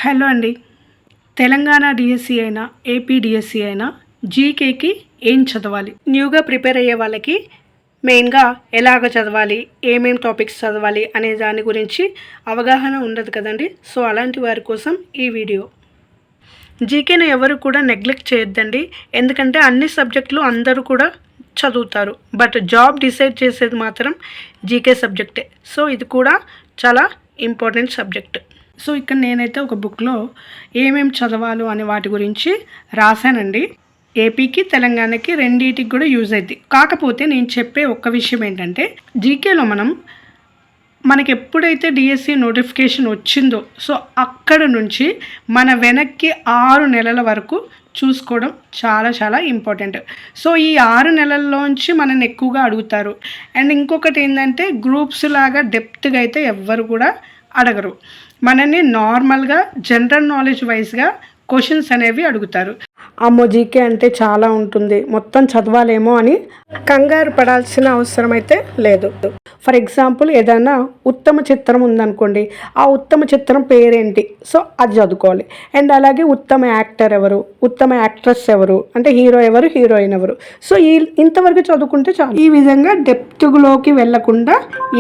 Hello అండి. Telangana DSC అయినా AP DSC అయినా జీకేకి ఏం చదవాలి? న్యూగా ప్రిపేర్ అయ్యే వాళ్ళకి మెయిన్గా ఎలాగ చదవాలి, ఏమేం టాపిక్స్ చదవాలి అనే దాని గురించి అవగాహన ఉండదు కదండి. సో అలాంటి వారి కోసం ఈ వీడియో. జీకేను ఎవరు కూడా నెగ్లెక్ట్ చేయొద్దండి, ఎందుకంటే అన్ని సబ్జెక్టులు అందరూ కూడా చదువుతారు, బట్ జాబ్ డిసైడ్ చేసేది మాత్రం జీకే సబ్జెక్టే. సో ఇది కూడా చాలా ఇంపార్టెంట్ సబ్జెక్ట్. సో ఇక్కడ నేనైతే ఒక బుక్లో ఏమేమి చదవాలో అనే వాటి గురించి రాశానండి. ఏపీకి తెలంగాణకి రెండింటికి కూడా యూజ్ అవుతుంది. కాకపోతే నేను చెప్పే ఒక్క విషయం ఏంటంటే, జీకేలో మనకి ఎప్పుడైతే డిఎస్సి నోటిఫికేషన్ వచ్చిందో సో అక్కడ నుంచి మన వెనక్కి 6 నెలల వరకు చూసుకోవడం చాలా చాలా ఇంపార్టెంట్. సో ఈ 6 నెలల్లోంచి మనల్ని ఎక్కువగా అడుగుతారు. అండ్ ఇంకొకటి ఏంటంటే, గ్రూప్స్ లాగా డెప్త్గా అయితే ఎవ్వరు కూడా అడగరు. మనల్ని నార్మల్గా జనరల్ నాలెడ్జ్ వైజ్గా క్వశ్చన్స్ అనేవి అడుగుతారు. అమ్మో జీకే అంటే చాలా ఉంటుంది, మొత్తం చదవాలేమో అని కంగారు పడాల్సిన అవసరం అయితే లేదు. ఫర్ ఎగ్జాంపుల్ ఏదైనా ఉత్తమ చిత్రం ఉందనుకోండి, ఆ ఉత్తమ చిత్రం పేరేంటి, సో అది చదువుకోవాలి. అండ్ అలాగే ఉత్తమ యాక్టర్ ఎవరు, ఉత్తమ యాక్ట్రెస్ ఎవరు, అంటే హీరో ఎవరు, హీరోయిన్ ఎవరు, సో ఇంతవరకు చదువుకుంటే చాలు. ఈ విధంగా డెప్త్లోకి వెళ్లకుండా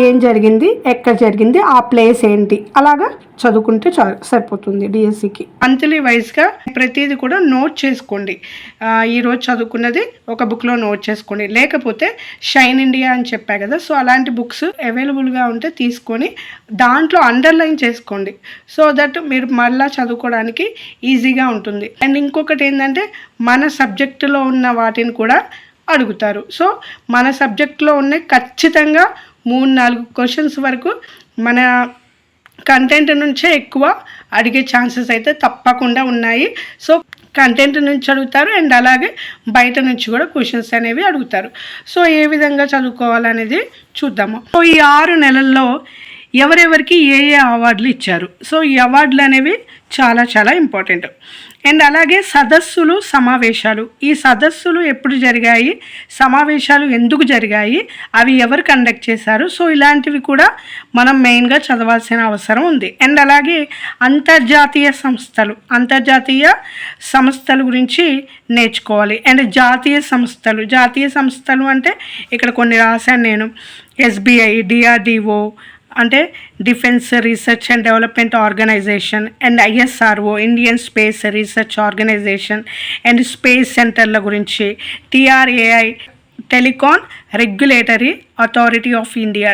ఏం జరిగింది, ఎక్కడ జరిగింది, ఆ ప్లేస్ ఏంటి, అలాగా చదువుకుంటే చాలు, సరిపోతుంది డిఎస్సికి. మంత్లీ వైజ్గా ప్రతిదీ కూడా నోట్ చేసుకోండి. ఈరోజు చదువుకున్నది ఒక బుక్లో నోట్ చేసుకోండి, లేకపోతే షైన్ ఇండియా అని చెప్పా కదా, సో అలాంటి బుక్స్ అవైలబుల్గా ఉంటే తీసుకొని దాంట్లో అండర్లైన్ చేసుకోండి, సో దట్ మీరు మళ్ళీ చదువుకోవడానికి ఈజీగా ఉంటుంది. అండ్ ఇంకొకటి ఏంటంటే, మన సబ్జెక్టులో ఉన్న వాటిని కూడా అడుగుతారు. సో మన సబ్జెక్టులో ఉన్న ఖచ్చితంగా 3-4 క్వశ్చన్స్ వరకు మన కంటెంట్ నుంచే ఎక్కువ అడిగే ఛాన్సెస్ అయితే తప్పకుండా ఉన్నాయి. సో కంటెంట్ నుంచి అడుగుతారు, అండ్ అలాగే బయట నుంచి కూడా క్వశ్చన్స్ అనేవి అడుగుతారు. సో ఏ విధంగా చదువుకోవాలనేది చూద్దాము. సో ఈ 6 నెలల్లో ఎవరెవరికి ఏ అవార్డులు ఇచ్చారు, సో ఈ అవార్డులు అనేవి చాలా చాలా ఇంపార్టెంట్. అండ్ అలాగే సదస్సులు, సమావేశాలు, ఈ సదస్సులు ఎప్పుడు జరిగాయి, సమావేశాలు ఎందుకు జరిగాయి, అవి ఎవరు కండక్ట్ చేశారు, సో ఇలాంటివి కూడా మనం మెయిన్గా చదవాల్సిన అవసరం ఉంది. అండ్ అలాగే అంతర్జాతీయ సంస్థల గురించి నేర్చుకోవాలి. అండ్ జాతీయ సంస్థలు అంటే ఇక్కడ కొన్ని రాశాను నేను. SBI, DRDO అంటే defence research and development organisation, and ISRO Indian space research organisation, and space సెంటర్ల గురించి, TRAI telecom regulatory authority of India,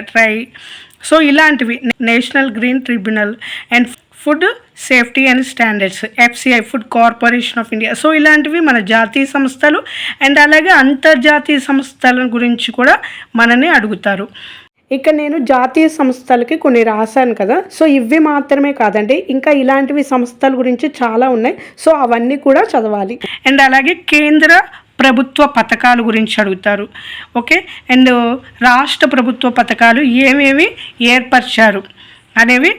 so ఇలాంటివి, national green tribunal, and food safety and standards, FCI food corporation of India, so ఇలాంటివి మన జాతీయ సంస్థలు. And అలాగే అంతర్జాతీయ సంస్థల గురించి కూడా మనని అడుగుతారు. ఇక నేను జాతీయ సంస్థలకి కొన్ని రాశాను కదా, సో ఇవి మాత్రమే కాదండి, ఇంకా ఇలాంటివి సంస్థల గురించి చాలా ఉన్నాయి, సో అవన్నీ కూడా చదవాలి. అండ్ అలాగే కేంద్ర ప్రభుత్వ పథకాల గురించి అడుగుతారు. ఓకే, అండ్ రాష్ట్ర ప్రభుత్వ పథకాలు ఏమేమి ఏర్పరిచారు అనేవి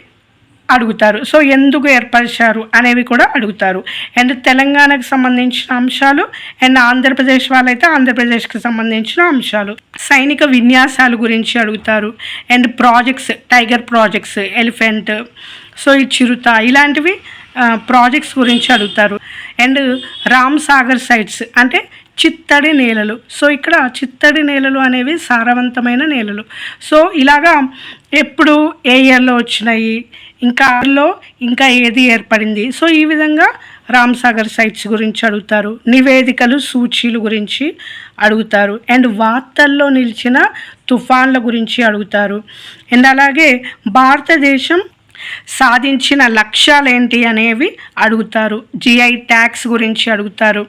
అడుగుతారు. సో ఎందుకు ఏర్పరిచారు అనేవి కూడా అడుగుతారు. అండ్ తెలంగాణకు సంబంధించిన అంశాలు, అండ్ ఆంధ్రప్రదేశ్ వాళ్ళైతే ఆంధ్రప్రదేశ్కి సంబంధించిన అంశాలు, సైనిక విన్యాసాల గురించి అడుగుతారు. And projects, tiger projects, elephant, so ఈ చిరుత, ఇలాంటివి ప్రాజెక్ట్స్ గురించి అడుగుతారు. అండ్ రామ్ సాగర్ సైట్స్ అంటే చిత్తడి నేలలు, సో ఇక్కడ చిత్తడి నేలలు అనేవి సారవంతమైన నేలలు. సో ఇలాగా ఎప్పుడు ఏ ఇయర్లో వచ్చినాయి, ఇంకా ఏది ఏర్పడింది, సో ఈ విధంగా రామ్ సాగర్ సైట్స్ గురించి అడుగుతారు. నివేదికలు, సూచీలు గురించి అడుగుతారు. అండ్ వార్తల్లో నిలిచిన తుఫాన్ల గురించి అడుగుతారు. అండ్ అలాగే భారతదేశం సాధించిన లక్ష్యాలు ఏంటి అనేవి అడుగుతారు. GI ట్యాక్స్ గురించి అడుగుతారు.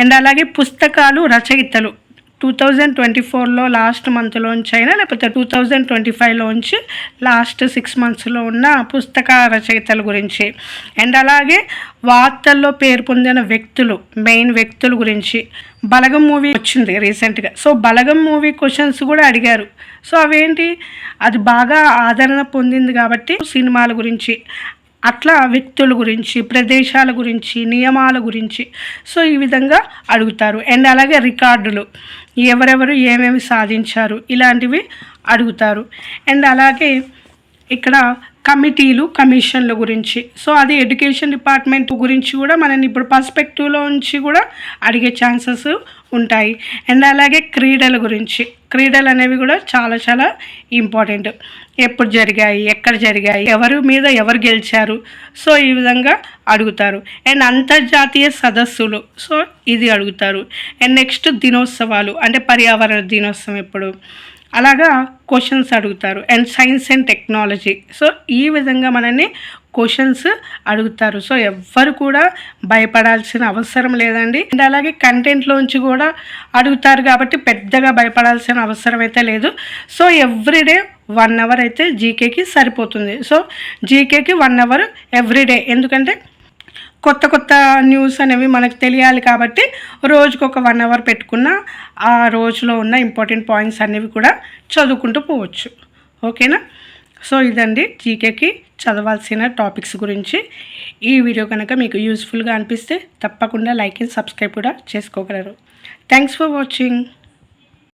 అండ్ అలాగే పుస్తకాలు, రచయితలు 2024లో లాస్ట్ మంత్లోంచి అయినా, లేకపోతే 2025లోంచి లాస్ట్ 6 monthsలో ఉన్న పుస్తక రచయితల గురించి. అండ్ అలాగే వార్తల్లో పేరు పొందిన మెయిన్ వ్యక్తుల గురించి. బలగం మూవీ వచ్చింది రీసెంట్గా, సో బలగం మూవీ క్వశ్చన్స్ కూడా అడిగారు. సో అవేంటి, అది బాగా ఆదరణ పొందింది కాబట్టి సినిమాల గురించి, అట్లా వ్యక్తుల గురించి, ప్రదేశాల గురించి, నియమాల గురించి, సో ఈ విధంగా అడుగుతారు. అండ్ అలాగే రికార్డులు, ఎవరెవరు ఏమేమి సాధించారు, ఇలాంటివి అడుగుతారు. అండ్ అలాగే ఇక్కడ కమిటీలు కమిషన్ల గురించి. సో అది ఎడ్యుకేషన్ డిపార్ట్మెంట్ గురించి కూడా మనని ఇప్పుడు పర్స్పెక్టివ్లో నుంచి కూడా అడిగే ఛాన్సెస్ ఉంటాయి. అండ్ అలాగే క్రీడల గురించి, క్రీడలు అనేవి కూడా చాలా చాలా ఇంపార్టెంట్. ఎప్పుడు జరిగాయి, ఎక్కడ జరిగాయి, ఎవరి మీద ఎవరు గెలిచారు, సో ఈ విధంగా అడుగుతారు. అండ్ అంతర్జాతీయ సదస్సులు, సో ఇది అడుగుతారు. అండ్ నెక్స్ట్ దినోత్సవాలు, అంటే పర్యావరణ దినోత్సవం ఎప్పుడు, అలాగా క్వశ్చన్స్ అడుగుతారు. And science and technology, so ఈ విధంగా మనల్ని క్వశ్చన్స్ అడుగుతారు. సో ఎవ్వరు కూడా భయపడాల్సిన అవసరం లేదండి. అండ్ అలాగే కంటెంట్లోంచి కూడా అడుగుతారు కాబట్టి పెద్దగా భయపడాల్సిన అవసరం అయితే లేదు. సో ఎవ్రీడే 1 అవర్ అయితే జీకేకి సరిపోతుంది. సో జీకేకి 1 అవర్ ఎవ్రీడే, ఎందుకంటే కొత్త కొత్త న్యూస్ అనేవి మనకు తెలియాలి కాబట్టి రోజుకొక 1 అవర్ పెట్టుకున్న ఆ రోజులో ఉన్న ఇంపార్టెంట్ పాయింట్స్ అనేవి కూడా చదువుకుంటూ పోవచ్చు. ఓకేనా? సో ఇదండి జీకేకి చదవాల్సిన టాపిక్స్ గురించి. ఈ వీడియో కనుక మీకు యూస్ఫుల్గా అనిపిస్తే తప్పకుండా లైక్ అండ్ సబ్స్క్రైబ్ కూడా చేసుకోగలరు. Thanks for watching.